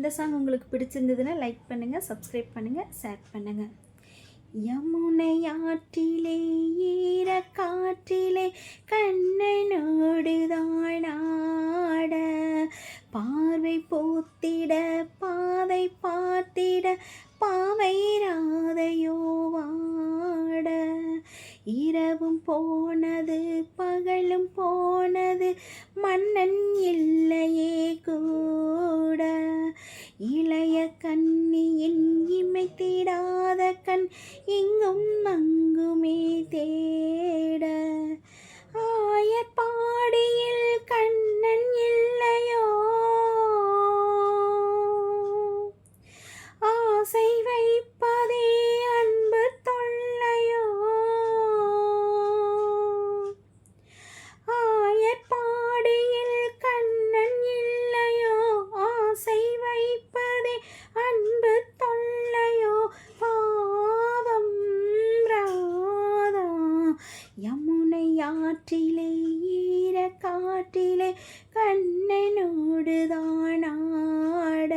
இந்த சாங் உங்களுக்கு பிடிச்சிருந்ததுன்னா லைக் பண்ணுங்கள், சப்ஸ்கிரைப் பண்ணுங்கள், ஷேர் பண்ணுங்கள். யமுனை ஆற்றிலே ஈரக்காற்றிலே கண்ணனோடுதான் ஆட, பார்வை பூத்திட பாதை பார்த்திட பாவை ராதையோ வாட. இரவும் போனது பகலும் போனது மன்னன் இல்லையே கூட. இளைய கண்ணியின் இமைத்திடாத கண் இங்கும் அங்குமே தேட. ஆயர்பாடியில் கண்ணன் இல்லையோ, ஆசை வைப்பதே அன்பு தொல்லையோ. ஆயர்பாடியில் கண்ணன் இல்லையோ, ஆசை வைப்பதே அன்பு தொல்லையோ. பாவம் ராதா யமுனை ஆற்றிலே ஈரக்காற்றிலே கண்ணனோடுதான் ஆட.